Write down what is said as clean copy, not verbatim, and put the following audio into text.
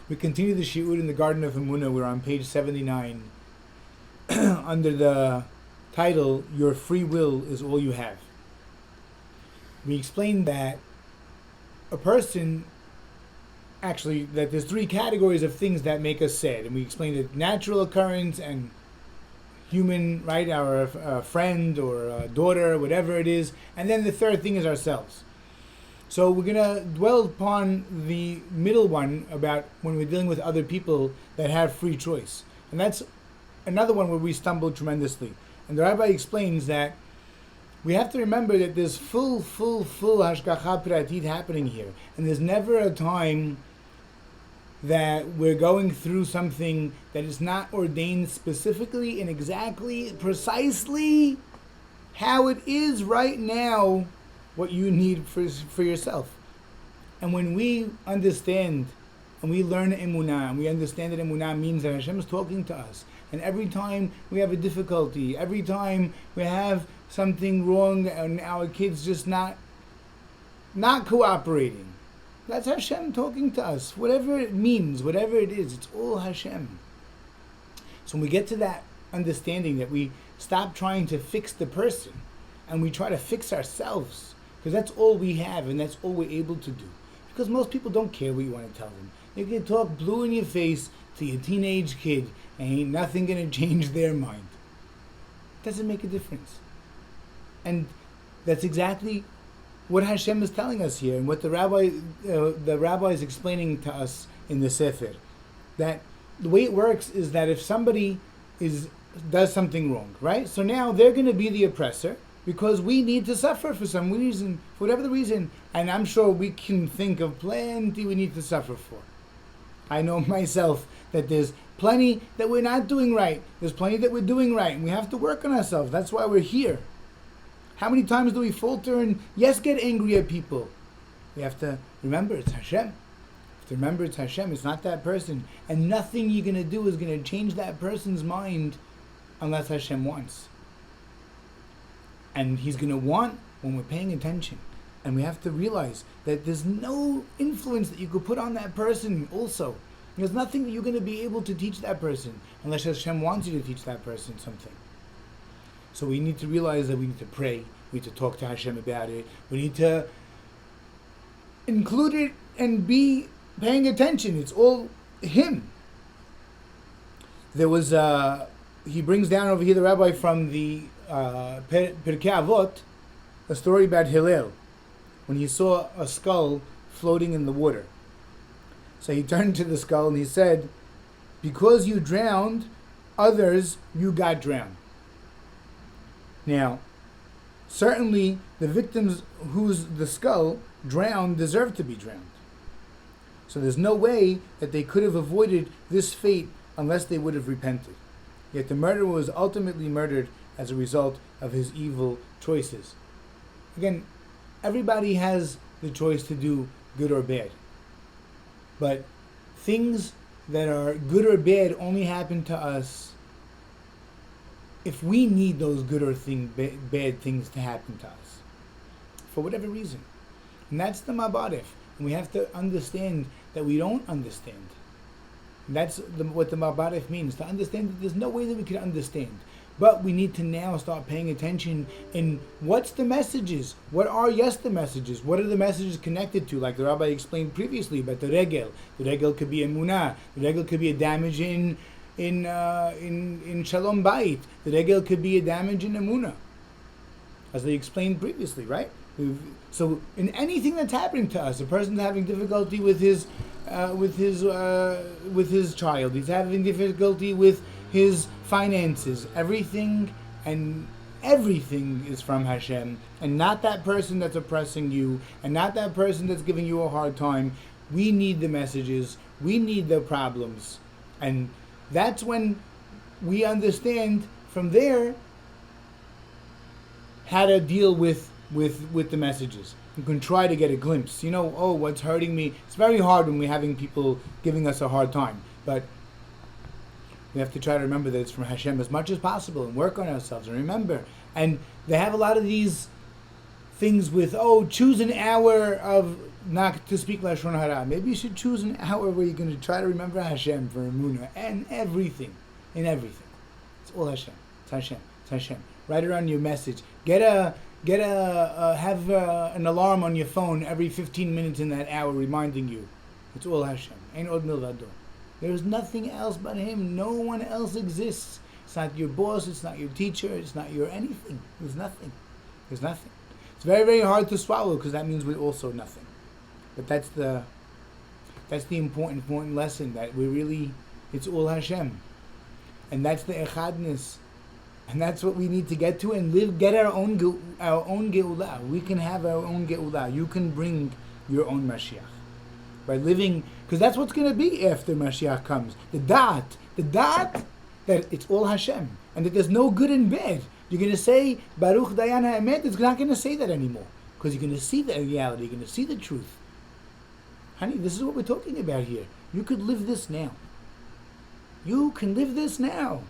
We continue the Shi'ur in the Garden of Emunah. We're on page 79 under the title, Your Free Will is All You Have. We explained that a person, actually, that there's three categories of things that make us sad. And we explained that natural occurrence and human, right, our friend or a daughter, whatever it is. And then the third thing is ourselves. So we're going to dwell upon the middle one about when we're dealing with other people that have free choice. And that's another one where we stumble tremendously. And the rabbi explains that we have to remember that there's full hashgacha pratit happening here. And there's never a time that we're going through something that is not ordained specifically and exactly, precisely how it is right now, what you need for yourself. And when we understand and we learn emunah, and we understand that emunah means that Hashem is talking to us, and every time we have a difficulty, every time we have something wrong and our kids just not cooperating, that's Hashem talking to us. Whatever it means, whatever it is, it's all Hashem. So when we get to that understanding that we stop trying to fix the person and we try to fix ourselves, because that's all we have and that's all we're able to do. Because most people don't care what you want to tell them. You can talk blue in your face to your teenage kid and ain't nothing going to change their mind. It doesn't make a difference. And that's exactly what Hashem is telling us here, and what the rabbi is explaining to us in the Sefer. That the way it works is that if somebody does something wrong, right? So now they're going to be the oppressor, because we need to suffer for some reason, for whatever the reason. And I'm sure we can think of plenty we need to suffer for. I know myself that there's plenty that we're not doing right. There's plenty that we're doing right. And we have to work on ourselves. That's why we're here. How many times do we falter and, yes, get angry at people? We have to remember it's Hashem. We have to remember it's Hashem. It's not that person. And nothing you're going to do is going to change that person's mind unless Hashem wants. And He's going to want when we're paying attention. And we have to realize that there's no influence that you could put on that person also. There's nothing that you're going to be able to teach that person unless Hashem wants you to teach that person something. So we need to realize that we need to pray. We need to talk to Hashem about it. We need to include it and be paying attention. It's all Him. There was, he brings down over here, the rabbi from the Pirkei Avot, a story about Hillel, when he saw a skull floating in the water. So he turned to the skull and he said, because you drowned others, you got drowned. Now, certainly the victims whose the skull drowned deserve to be drowned. So there's no way that they could have avoided this fate unless they would have repented. Yet the murderer was ultimately murdered as a result of his evil choices. Again, everybody has the choice to do good or bad. But things that are good or bad only happen to us if we need those good or bad things to happen to us, for whatever reason. And that's the Mabarif. And we have to understand that we don't understand. And that's what the Mabarif means, to understand that there's no way that we can understand. But we need to now start paying attention in what's the messages? What are, the messages? What are the messages connected to? Like the rabbi explained previously about the regel. The regel could be emunah. The regel could be a damage in shalom bayit. The regel could be a damage in emunah, as they explained previously, right? So in anything that's happening to us, a person's having difficulty with his child. He's having difficulty with his finances. Everything is from Hashem, and not that person that's oppressing you, and not that person that's giving you a hard time. We need the messages. We need the problems, and that's when we understand from there how to deal with the messages. You can try to get a glimpse. What's hurting me? It's very hard when we're having people giving us a hard time, but we have to try to remember that it's from Hashem as much as possible and work on ourselves and remember. And they have a lot of these things with, choose an hour of not to speak Lashon Hara. Maybe you should choose an hour where you're going to try to remember Hashem for Emunah and everything. In everything. It's all Hashem. It's Hashem. It's Hashem. Write it on your message. Have an alarm on your phone every 15 minutes in that hour reminding you. It's all Hashem. Ein od milvado. There is nothing else but Him. No one else exists. It's not your boss. It's not your teacher. It's not your anything. There's nothing. There's nothing. It's very, very hard to swallow because that means we're also nothing. But that's the important lesson, that we really, it's all Hashem. And that's the echadness. And that's what we need to get to and get our own geulah. We can have our own geulah. You can bring your own Mashiach. By living, because that's what's going to be after Mashiach comes. The da'at that it's all Hashem. And that there's no good and bad. You're going to say, Baruch Dayan HaEmet, it's not going to say that anymore. Because you're going to see the reality, you're going to see the truth. Honey, this is what we're talking about here. You could live this now. You can live this now.